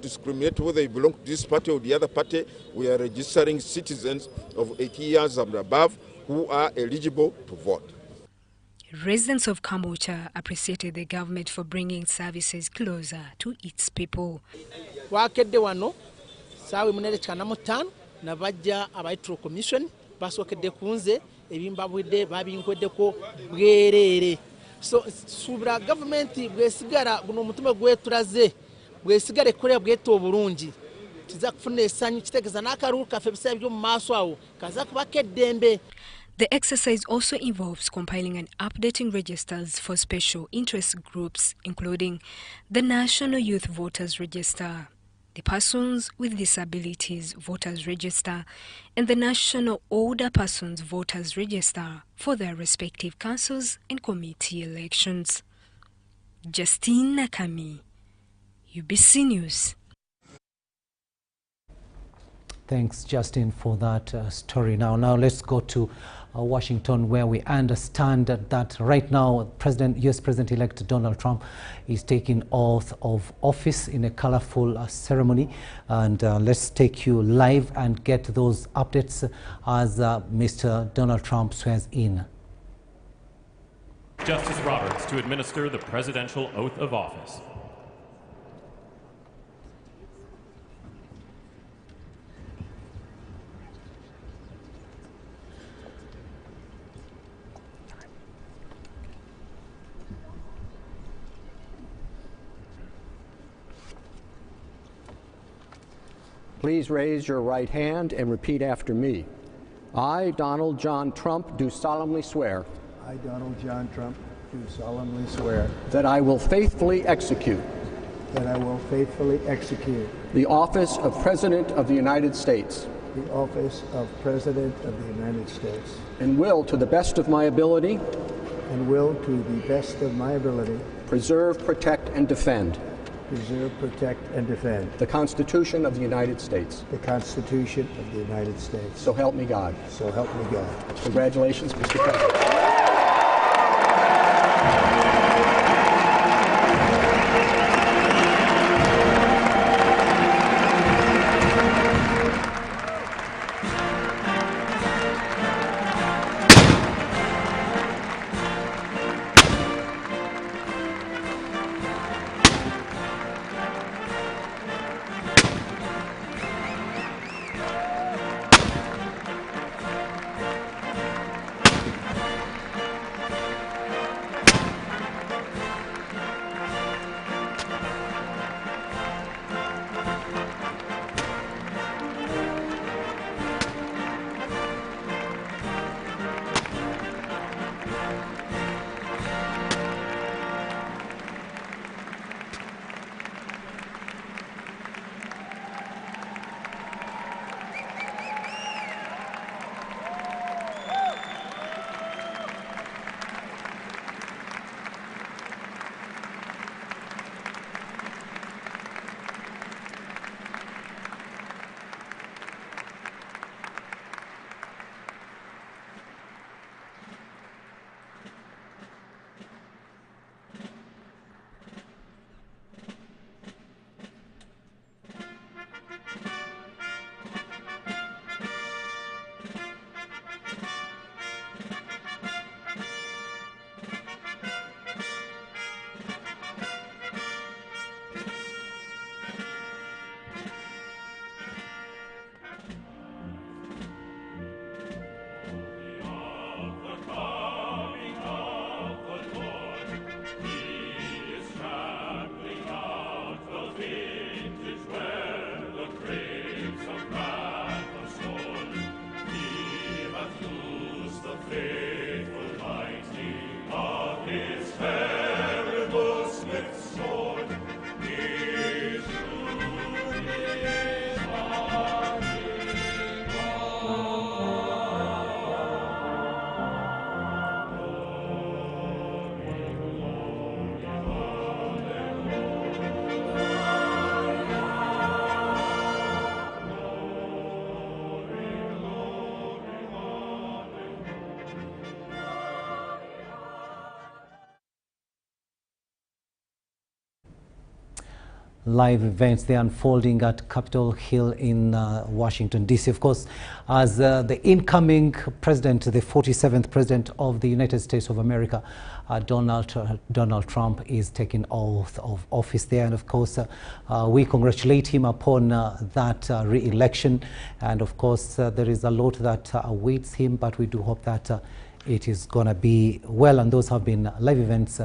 discriminate whether you belong to this party or the other party. We are registering citizens of 80 years and above who are eligible to vote. Residents of Kambocha appreciated the government for bringing services closer to its people. Wakedde wano sawe munere chikana mutano na bajja abaitro commission basokedde kunze ebimbabwidde babinkwedeko bwerere. So subira government bwesigara guno mutume gwetulaze bwesigare kure bweto obulungi kiza kufuna esanyu kitegeza n'akaruka febisa byo mu maaso awo kaza kubakeddembe. The exercise also involves compiling and updating registers for special interest groups, including the National Youth Voters Register, the Persons with Disabilities Voters Register, and the National Older Persons Voters Register for their respective councils and committee elections. Justine Nakami, UBC News. Thanks, Justin, for that story. Now let's go to Washington, where we understand that right now U.S. President-elect Donald Trump is taking oath of office in a colorful ceremony. And let's take you live and get those updates as Mr. Donald Trump swears in. Justice Roberts to administer the presidential oath of office. Please raise your right hand and repeat after me. I, Donald John Trump, do solemnly swear. I, Donald John Trump, do solemnly swear. That I will faithfully execute. That I will faithfully execute. The office of President of the United States. The office of President of the United States. And will, to the best of my ability. And will, to the best of my ability. Preserve, protect, and defend. Preserve, protect, and defend. The Constitution of the United States. The Constitution of the United States. So help me God. So help me God. Congratulations, Mr. President. live events. They're unfolding at Capitol Hill in Washington, D.C. Of course, as the incoming president, the 47th president of the United States of America, Donald Trump, is taking oath of office there. And of course, we congratulate him upon that re-election. And of course, there is a lot that awaits him, but we do hope that it is going to be well. And those have been live events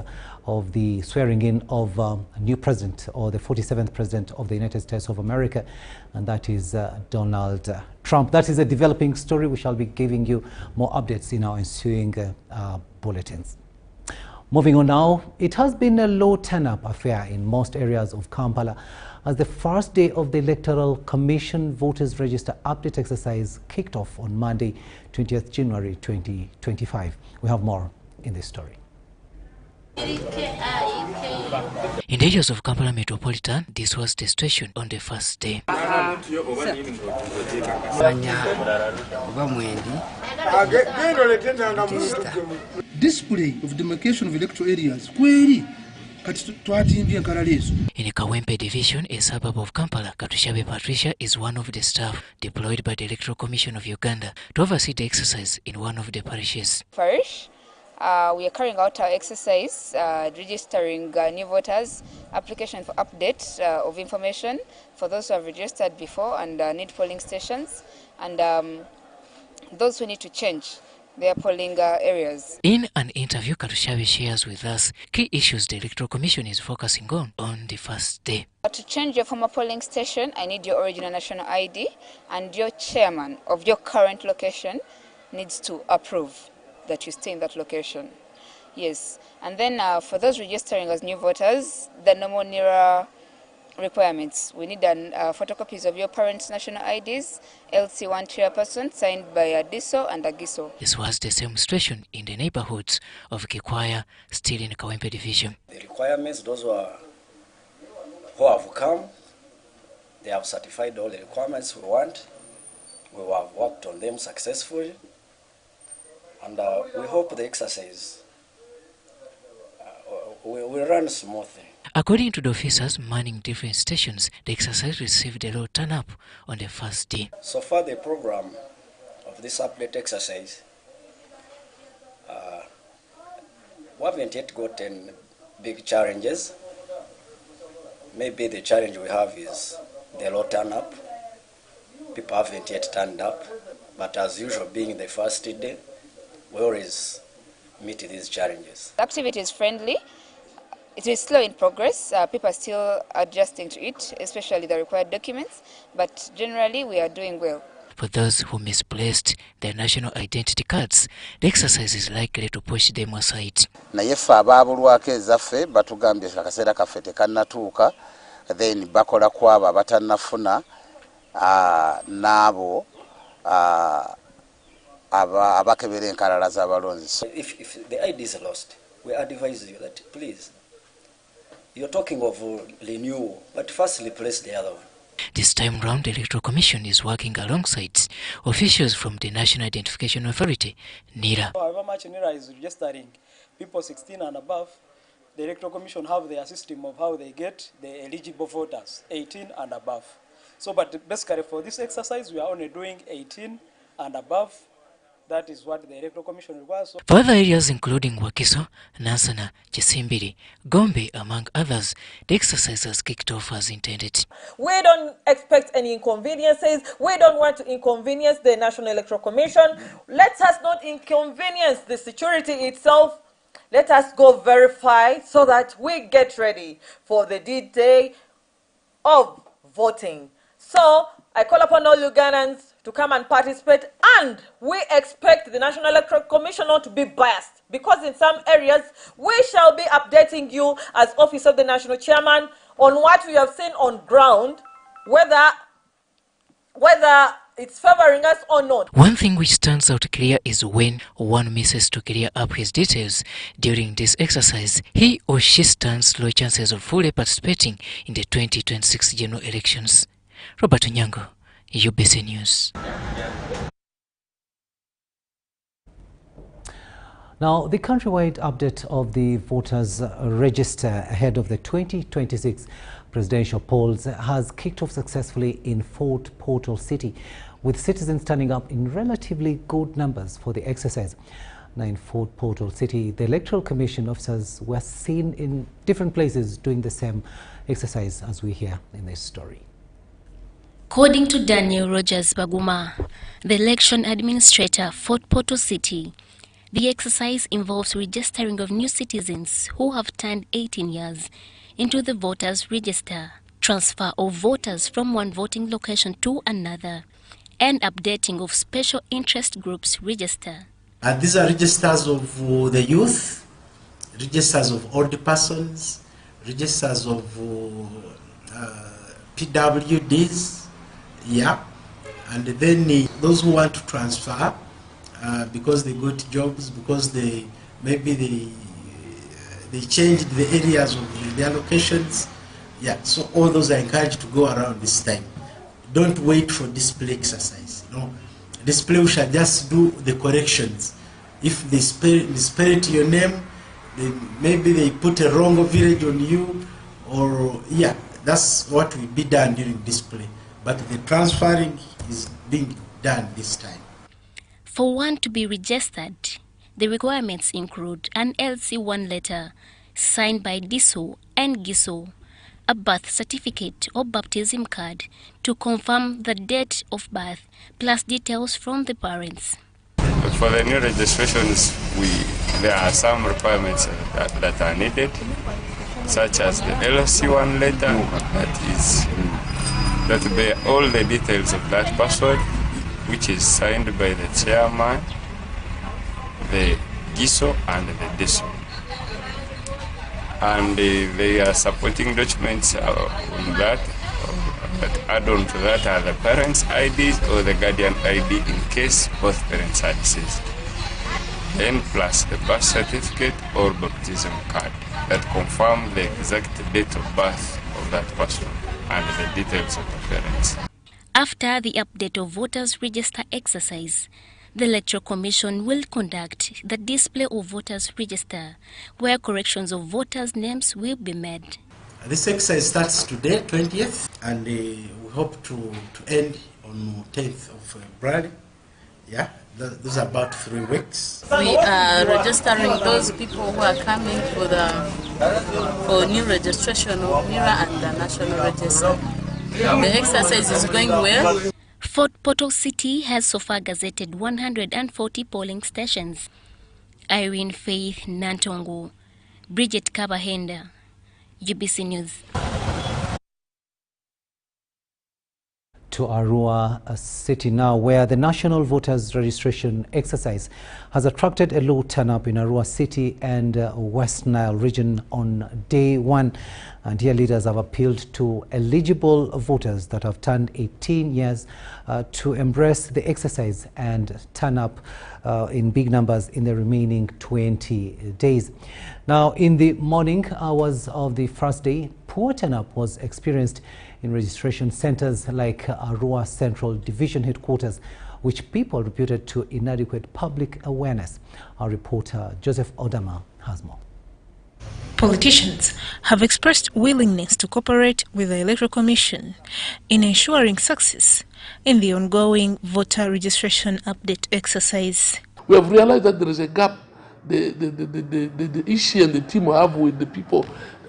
of the swearing in of a new president, or the 47th president of the United States of America, and that is Donald Trump. That is a developing story. We shall be giving you more updates in our ensuing bulletins. Moving on now, it has been a low turn-up affair in most areas of Kampala as the first day of the Electoral Commission voters register update exercise kicked off on Monday, 20th January 2025. We have more in this story. In the areas of Kampala Metropolitan, this was the situation on the first day. Display of demarcation of electoral areas. In Kawempe Division, a suburb of Kampala, Katushabe Patricia is one of the staff deployed by the Electoral Commission of Uganda to oversee the exercise in one of the parishes. Parish, we are carrying out our exercise, registering new voters, application for update of information for those who have registered before and need polling stations, and those who need to change their polling areas. In an interview, Katushabe shares with us key issues the Electoral Commission is focusing on the first day. To change your former polling station, I need your original national ID, and your chairman of your current location needs to approve that you stay in that location. Yes, and then for those registering as new voters, the normal NERA requirements. We need photocopies of your parents' national IDs, LC1 chairperson signed by a DISO and a GISO. This was the same situation in the neighborhoods of Kikwaya, still in Kawempe Division. The requirements, those who have come, they have certified all the requirements we want. We have worked on them successfully, and we hope the exercise will run smoothly. According to the officers manning different stations, the exercise received a low turn-up on the first day. So far, the program of this update exercise, we haven't yet gotten big challenges. Maybe the challenge we have is the low turn-up. People haven't yet turned up, but as usual, being the first day, we always meet these challenges. The activity is friendly. It is slow in progress. People are still adjusting to it, especially the required documents, but generally we are doing well. For those who misplaced their national identity cards, the exercise is likely to push them aside. Naye ffe abaabulwako ezaffe batugambye akaseera kaffe tekannatuuka, then bakola kwabo abatannafuna n'abo abakebera enkalala z'abalonzi. So if the ID is lost, we advise you that please, you're talking of renewal, but first replace the other one. This time round, the Electoral Commission is working alongside officials from the National Identification Authority, NIRA. However much NIRA is registering people 16 and above, the Electoral Commission have their system of how they get the eligible voters, 18 and above. So, but basically for this exercise, we are only doing 18 and above. That is what the Electoral Commission requires. For other areas including Wakiso, Nansana, Chisimbiri, Gombe, among others, the exercise has kicked off as intended. We don't expect any inconveniences. We don't want to inconvenience the National Electoral Commission. Let us not inconvenience the security itself. Let us go verify so that we get ready for the D-Day of voting. So I call upon all Ugandans to come and participate, and we expect the National Electoral Commission not to be biased, because in some areas we shall be updating you as Office of the National Chairman on what we have seen on ground, whether it's favoring us or not. One thing which stands out clear is when one misses to clear up his details during this exercise, he or she stands low chances of fully participating in the 2026 general elections. Robert Onyango, UBC News. Now, the countrywide update of the voters register ahead of the 2026 presidential polls has kicked off successfully in Fort Portal City, with citizens turning up in relatively good numbers for the exercise. Now in Fort Portal City, the Electoral Commission officers were seen in different places doing the same exercise as we hear in this story. According to Daniel Rogers Baguma, the election administrator, Fort Portal City, the exercise involves registering of new citizens who have turned 18 years into the voters' register, transfer of voters from one voting location to another, and updating of special interest groups register. These are registers of the youth, registers of older persons, registers of PWDs, yeah, and then those who want to transfer because they got jobs, because they changed the areas of their locations. Yeah, so all those are encouraged to go around this time. Don't wait for display exercise. No, display we shall just do the corrections. If they spell it your name, maybe they put a wrong village on you, or yeah, that's what will be done during display. But the transferring is being done this time. For one to be registered, the requirements include an LC1 letter signed by DISO and GISO, a birth certificate or baptism card to confirm the date of birth, plus details from the parents. For the new registrations, there are some requirements that are needed, such as the LC1 letter that bear all the details of that person, which is signed by the chairman, the GISO and the DISO. And there are supporting documents on that add on to that are the parents' IDs or the guardian ID in case both parents are deceased. Then plus the birth certificate or baptism card that confirm the exact date of birth of that person and the details of the parents. After the update of voters' register exercise, the Electoral Commission will conduct the display of voters' register, where corrections of voters' names will be made. This exercise starts today, 20th, and we hope to end on 10th of February. Yeah, those are about 3 weeks. We are registering those people who are coming for new registration of NIRA and the National Register. The exercise is going well. Fort Portal City has so far gazetted 140 polling stations. Irene Faith Nantongo, Bridget Kabahenda, UBC News. To Arua City now, where the national voters registration exercise has attracted a low turnout in Arua City and West Nile region on day 1. And here leaders have appealed to eligible voters that have turned 18 years to embrace the exercise and turn up in big numbers in the remaining 20 days. Now, in the morning hours of the first day, poor turnout was experienced in registration centers like Arua Central Division headquarters, which people reputed to inadequate public awareness. Our reporter Joseph Odama has more. Politicians have expressed willingness to cooperate with the Electoral Commission in ensuring success in the ongoing voter registration update exercise. We have realized that there is a gap. The issue and the team have with the people,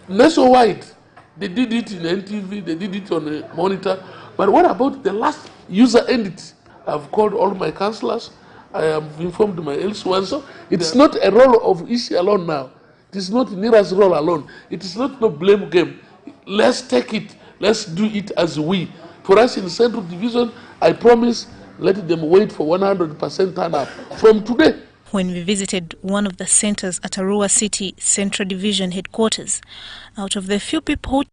less so wide. They did it in NTV, they did it on a monitor. But what about the last user ended? I've called all my councillors, I have informed my L1. So it's not a role of issue alone now. It is not NIRA's role alone. It is not no blame game. Let's take it, let's do it as we. For us in Central Division, I promise, let them wait for 100% turn up from today. When we visited one of the centers at Arua City Central Division headquarters, out of the few people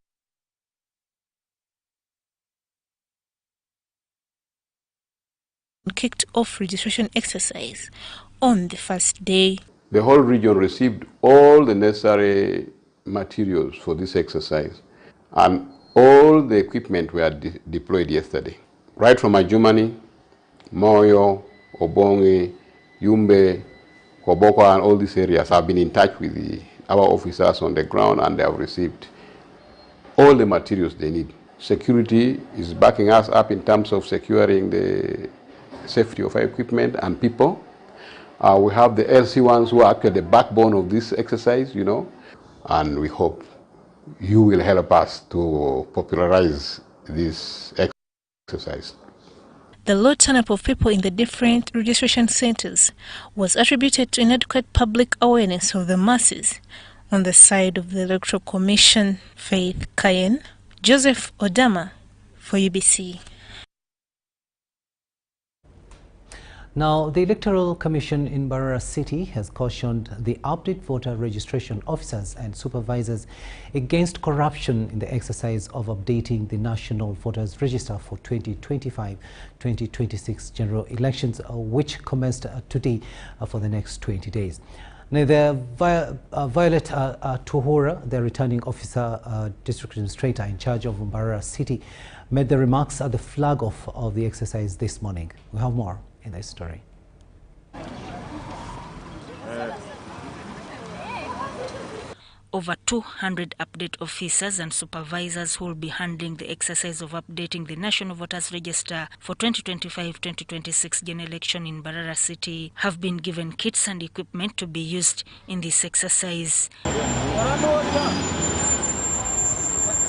who kicked off registration exercise on the first day. The whole region received all the necessary materials for this exercise, and all the equipment were deployed yesterday. Right from Ajumani, Moyo, Obonge, Yumbe, Koboko, and all these areas have been in touch with our officers on the ground, and they have received all the materials they need. Security is backing us up in terms of securing the safety of our equipment and people. We have the LC1s who are actually the backbone of this exercise, you know, and we hope you will help us to popularize this exercise. The low turnout of people in the different registration centers was attributed to inadequate public awareness of the masses. On the side of the Electoral Commission, Faith Kayen, Joseph Odama for UBC. Now, the Electoral Commission in Bara City has cautioned the update voter registration officers and supervisors against corruption in the exercise of updating the National Voters Register for 2025-2026 general elections, which commenced today for the next 20 days. Now, Violet Tuhura, the returning officer, district administrator in charge of Bara City, made the remarks at the flag off of the exercise this morning. We have more in this story. Over 200 update officers and supervisors who will be handling the exercise of updating the National Voters Register for 2025-2026 general election in Bara City have been given kits and equipment to be used in this exercise.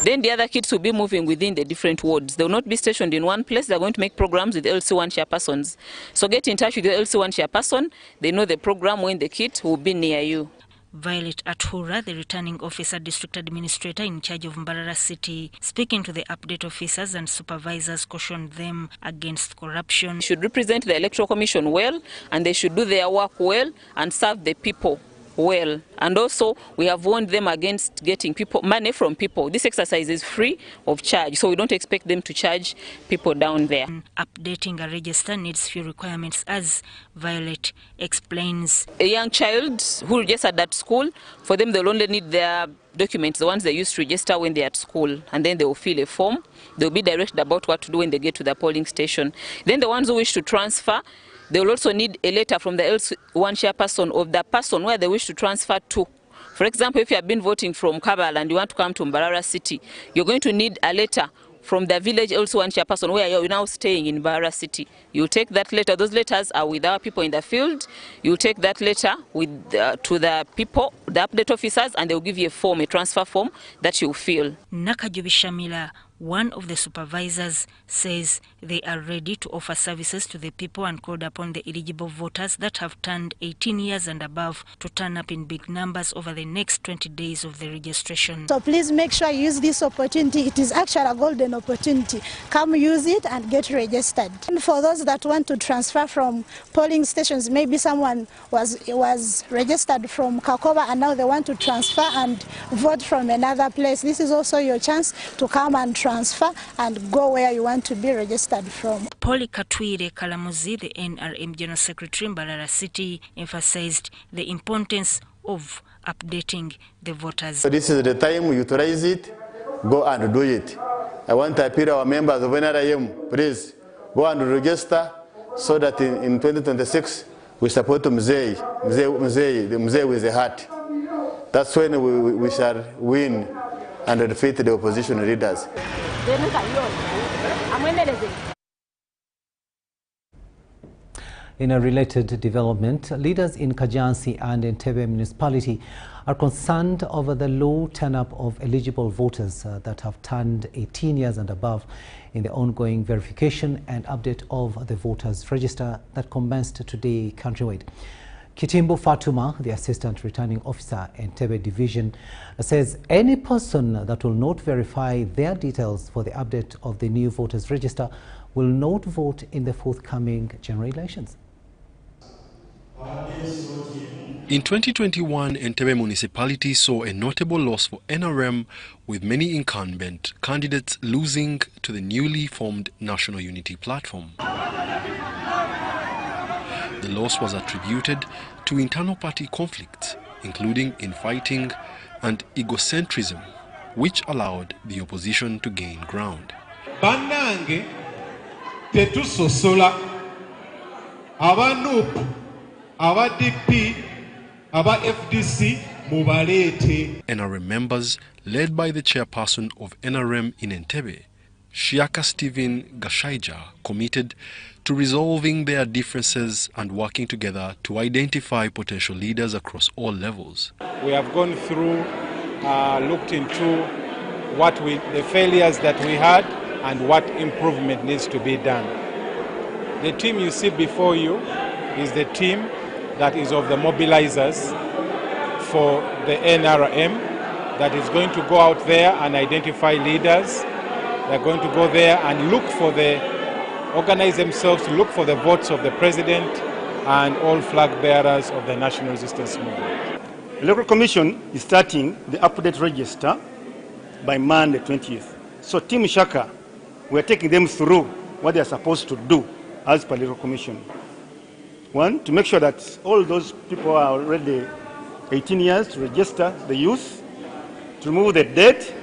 Then the other kits will be moving within the different wards. They will not be stationed in one place. They're going to make programs with LC1 chairpersons. So get in touch with your LC1 chairperson. They know the program when the kit will be near you. Violet Athura, the returning officer district administrator in charge of Bara City, speaking to the update officers and supervisors, cautioned them against corruption. They should represent the Electoral Commission well, and they should do their work well and serve the people well. And also, we have warned them against getting money from people. This exercise is free of charge, so we don't expect them to charge people down there. Updating a register needs few requirements, as Violet explains. A young child who registered at school, for them they'll only need their documents, the ones they used to register when they're at school, and then they will fill a form. They'll be directed about what to do when they get to the polling station. Then the ones who wish to transfer, they will also need a letter from the L1 chairperson of the person where they wish to transfer to. For example, if you have been voting from Kabal and you want to come to Bara City, you're going to need a letter from the village L1 chairperson where you're now staying in Bara City. You'll take that letter. Those letters are with our people in the field. You'll take that letter with to the people, the update officers, and they'll give you a form, a transfer form that you'll fill. Nakajubi Shamila, one of the supervisors, says they are ready to offer services to the people and called upon the eligible voters that have turned 18 years and above to turn up in big numbers over the next 20 days of the registration. So please make sure you use this opportunity. It is actually a golden opportunity. Come use it and get registered. And for those that want to transfer from polling stations, maybe someone was registered from Kakoba and now they want to transfer and vote from another place. This is also your chance to come and transfer and go where you want to be registered from. Poli Katwire Kalamuzi, the NRM General Secretary in Bara City, emphasized the importance of updating the voters. So this is the time we utilize it, go and do it. I want to appeal our members of NRM, please go and register so that in 2026 we support Mzee with a heart. That's when we shall win and defeat the opposition leaders. In a related development, leaders in Kajansi and Entebbe municipality are concerned over the low turnout of eligible voters that have turned 18 years and above in the ongoing verification and update of the voters register that commenced today countrywide. Kitimbo Fatuma, the Assistant Returning Officer, Entebbe Division, says any person that will not verify their details for the update of the new voters register will not vote in the forthcoming general elections. In 2021, Entebbe municipality saw a notable loss for NRM, with many incumbent candidates losing to the newly formed National Unity Platform. The loss was attributed to internal party conflicts, including infighting and egocentrism, which allowed the opposition to gain ground. Banange tetusosola aba NUP aba DP aba FDC NRM members, led by the chairperson of NRM in Entebbe, Shiaka Stephen Gashaija, committed to resolving their differences and working together to identify potential leaders across all levels. We have gone through, looked into the failures that we had and what improvement needs to be done. The team you see before you is the team that is of the mobilizers for the NRM that is going to go out there and identify leaders. They're going to go there and organize themselves to look for the votes of the president and all flag bearers of the National Resistance Movement. The Electoral Commission is starting the update register by Monday 20th. So Team Shaka, we're taking them through what they're supposed to do as per the Electoral Commission. One, to make sure that all those people are already 18 years to register the youth, to remove the debt,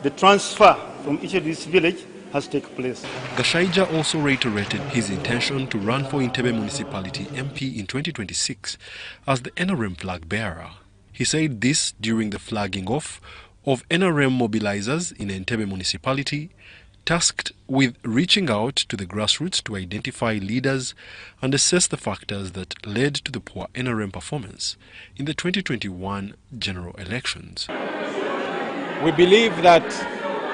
the transfer from each of these villages has taken place. Gashaija also reiterated his intention to run for Entebbe Municipality MP in 2026 as the NRM flag bearer. He said this during the flagging off of NRM mobilizers in Entebbe Municipality, tasked with reaching out to the grassroots to identify leaders and assess the factors that led to the poor NRM performance in the 2021 general elections. We believe that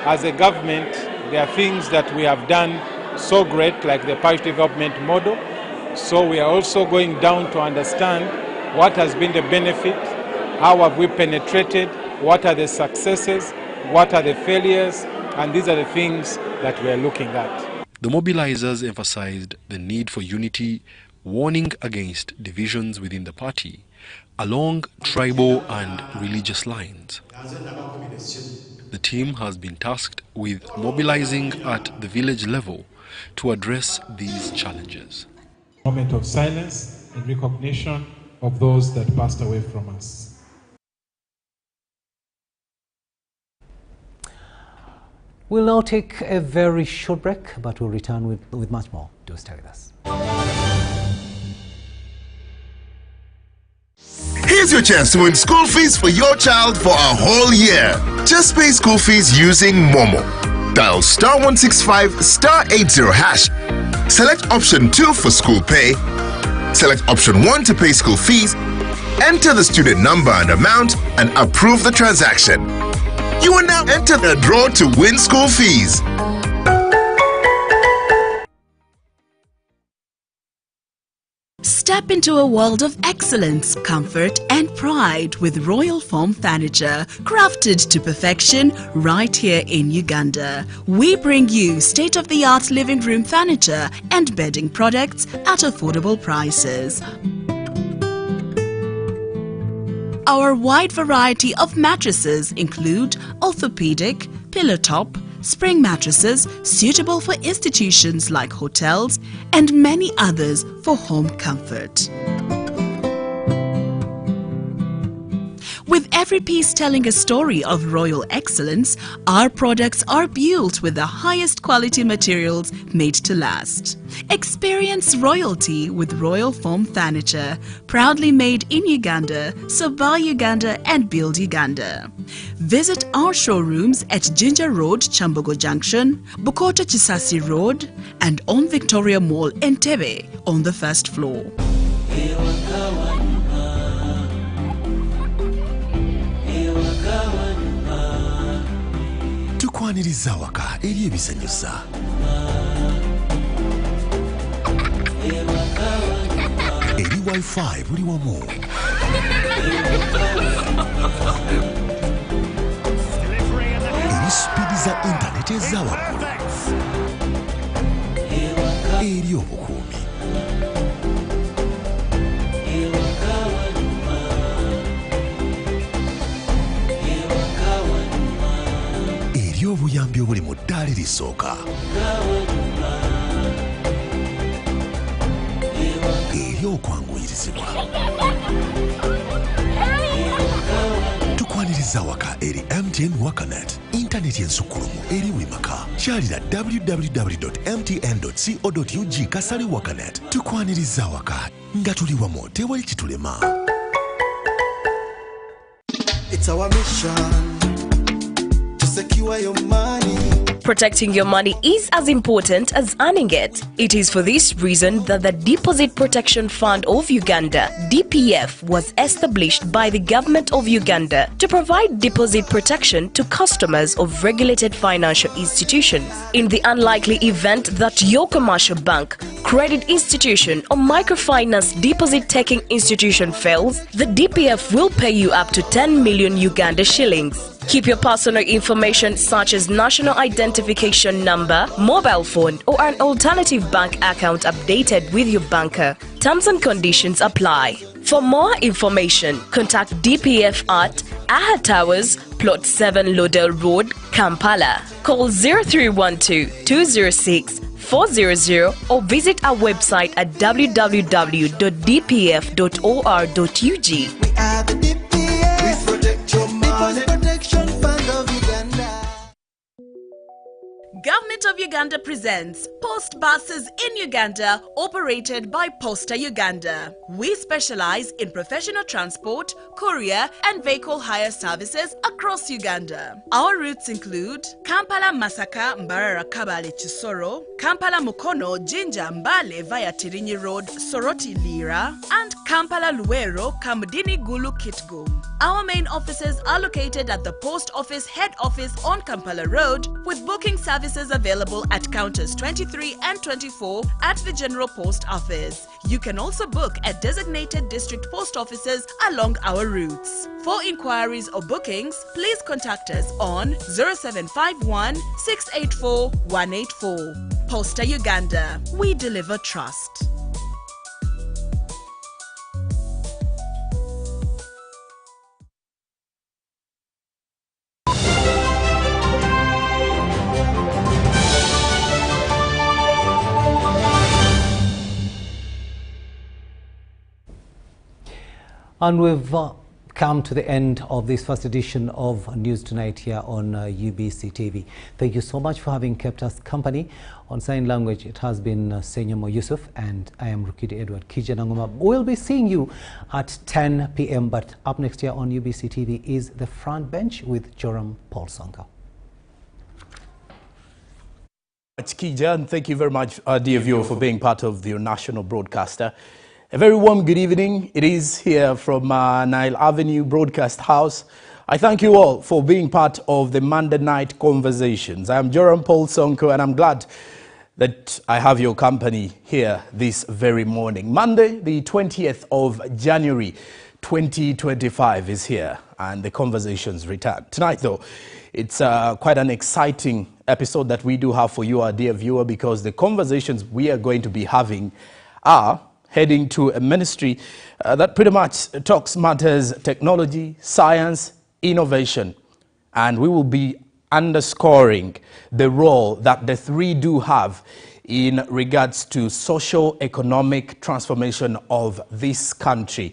as a government, there are things that we have done so great, like the parish development model. So we are also going down to understand what has been the benefit, how have we penetrated, what are the successes, what are the failures, and these are the things that we are looking at. The mobilizers emphasized the need for unity, warning against divisions within the party along tribal and religious lines. The team has been tasked with mobilizing at the village level to address these challenges. Moment of silence in recognition of those that passed away from us. We'll now take a very short break, but we'll return with much more. Do stay with us. Here's your chance to win school fees for your child for a whole year. Just pay school fees using Momo. Dial *165 *80#. Select option 2 for school pay. Select option 1 to pay school fees. Enter the student number and amount and approve the transaction. You will now enter the draw to win school fees. Step into a world of excellence, comfort and pride with Royal Foam Furniture, crafted to perfection right here in Uganda. We bring you state-of-the-art living room furniture and bedding products at affordable prices. Our wide variety of mattresses include orthopedic, pillow top, spring mattresses suitable for institutions like hotels and many others for home comfort. With every piece telling a story of royal excellence, our products are built with the highest quality materials made to last. Experience royalty with Royal Foam Furniture, proudly made in Uganda, so buy Uganda and build Uganda. Visit our showrooms at Ginger Road, Chambogo Junction, Bukoto Chisasi Road, and on Victoria Mall, Entebbe, on the first floor. Tukwaniriza waka eri ebisanyusa. Eri Wi-Fi buli wamu. Eri speedi za internet eza waggulu. Eri obukuumi. Eri obuyambi obuli mu ddaali lisooka. Eri okwanguyirizibwa. Tukwaniriza waka eri MTN Wakanet, intaneti ensukkulumu eri buli maka. Kyalira www.mtn.co.ug/wakanet. Tukwaniriza waka nga tuli wamu tewali kitulema. It's our mission to secure your money. Protecting your money is as important as earning it. It is for this reason that the Deposit Protection Fund of Uganda, DPF, was established by the government of Uganda to provide deposit protection to customers of regulated financial institutions. In the unlikely event that your commercial bank, credit institution or microfinance deposit-taking institution fails, the DPF will pay you up to 10 million Uganda shillings. Keep your personal information such as national identification number, mobile phone or an alternative bank account updated with your banker. Terms and conditions apply. For more information, contact DPF at Aha Towers, Plot 7 Lodell Road, Kampala. Call 0312-206-400 or visit our website at www.dpf.or.ug. We are the DPF. We protect your money. Protection Fund of Uganda. Government of Uganda presents Post Buses in Uganda, operated by Posta Uganda. We specialize in professional transport, courier and vehicle hire services across Uganda. Our routes include Kampala Masaka Mbarara Kabale Chisoro, Kampala Mukono Jinja Mbale via Tirinyi Road Soroti Lira, and Kampala Luero Kamudini Gulu Kitgum. Our main offices are located at the Post Office Head Office on Kampala Road, with booking services available at counters 23 and 24 at the General Post Office. You can also book at designated district post offices along our routes. For inquiries or bookings, please contact us on 0751 684 184. Posta Uganda. We deliver trust. And we've come to the end of this first edition of News Tonight here on UBC TV. Thank you so much for having kept us company. On sign language, it has been Senyamo Yusuf, and I am Rukidi Kiijanangoma. We'll be seeing you at 10 p.m. But up next here on UBC TV is The Front Bench with Joram Paul Sonko. Kijan, thank you very much, dear viewer, for being part of your national broadcaster. A very warm good evening. It is here from Nile Avenue Broadcast House. I thank you all for being part of the Monday night conversations. I am Joram Paul Sonko, and I'm glad that I have your company here this very morning. Monday, the 20th of January, 2025 is here, and the conversations return. Tonight, though, it's quite an exciting episode that we do have for you, our dear viewer, because the conversations we are going to be having are heading to a ministry that pretty much talks matters technology, science, innovation. And we will be underscoring the role that the three do have in regards to socio-economic transformation of this country.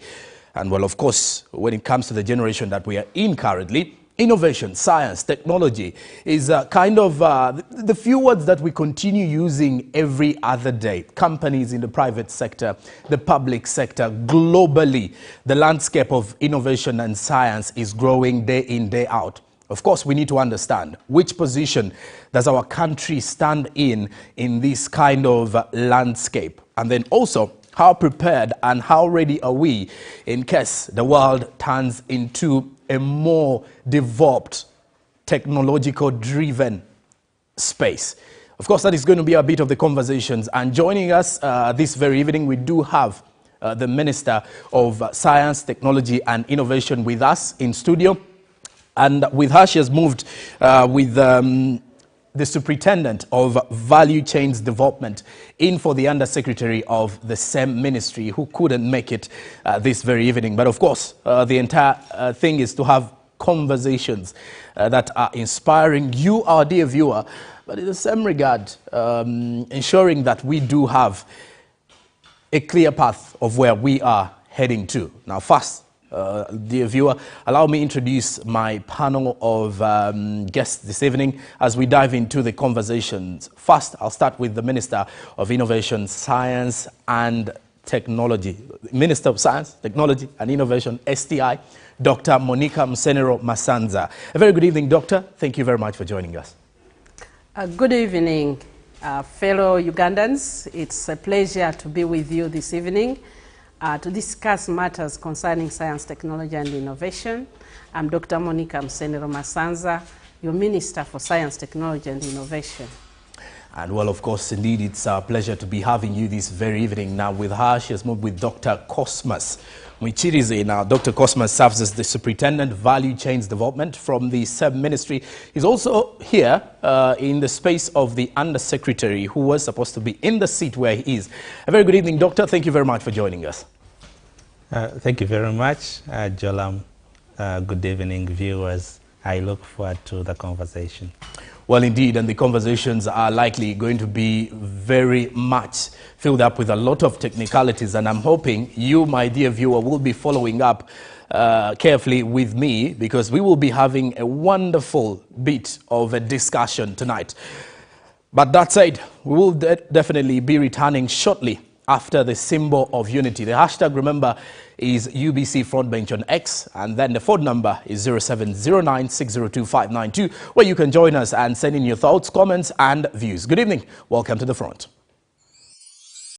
And well, of course, when it comes to the generation that we are in currently, innovation, science, technology is kind of the few words that we continue using every other day. Companies in the private sector, the public sector, globally, the landscape of innovation and science is growing day in, day out. Of course, we need to understand which position does our country stand in this kind of landscape. And then also, how prepared and how ready are we in case the world turns into a more developed, technological-driven space. Of course, that is going to be a bit of the conversations. And joining us this very evening, we do have the Minister of Science, Technology and Innovation with us in studio. And with her, she has moved with the Superintendent of Value Chains Development in for the Undersecretary of the same ministry, who couldn't make it this very evening. But of course, the entire thing is to have conversations that are inspiring you, our dear viewer, but in the same regard, ensuring that we do have a clear path of where we are heading to. Now, first, dear viewer, allow me to introduce my panel of guests this evening as we dive into the conversations. First, I'll start with the Minister of Innovation, Science and Technology, Minister of Science, Technology and Innovation, STI, Dr. Monica Msenero Masanza. A very good evening, Doctor. Thank you very much for joining us. Good evening, fellow Ugandans. It's a pleasure to be with you this evening to discuss matters concerning science, technology and innovation. I'm Dr. Monica Msenero Masanza, your Minister for Science, Technology and Innovation. And well, of course, indeed, it's a pleasure to be having you this very evening. Now with her, she has moved with Dr. Cosmas Mwichirize. Now, Dr. Cosmas serves as the Superintendent Value Chains Development from the Sub-Ministry. He's also here in the space of the Undersecretary who was supposed to be in the seat where he is. A very good evening, Doctor. Thank you very much for joining us. Thank you very much, Jolam. Good evening, viewers. I look forward to the conversation. Well, indeed, and the conversations are likely going to be very much filled up with a lot of technicalities, and I'm hoping you, my dear viewer, will be following up carefully with me, because we will be having a wonderful bit of a discussion tonight. But that said, we will definitely be returning shortly after the symbol of unity. The hashtag, remember, is UBC Frontbench on X, and then the phone number is 0709602592, where you can join us and send in your thoughts, comments and views. Good evening. Welcome to the front.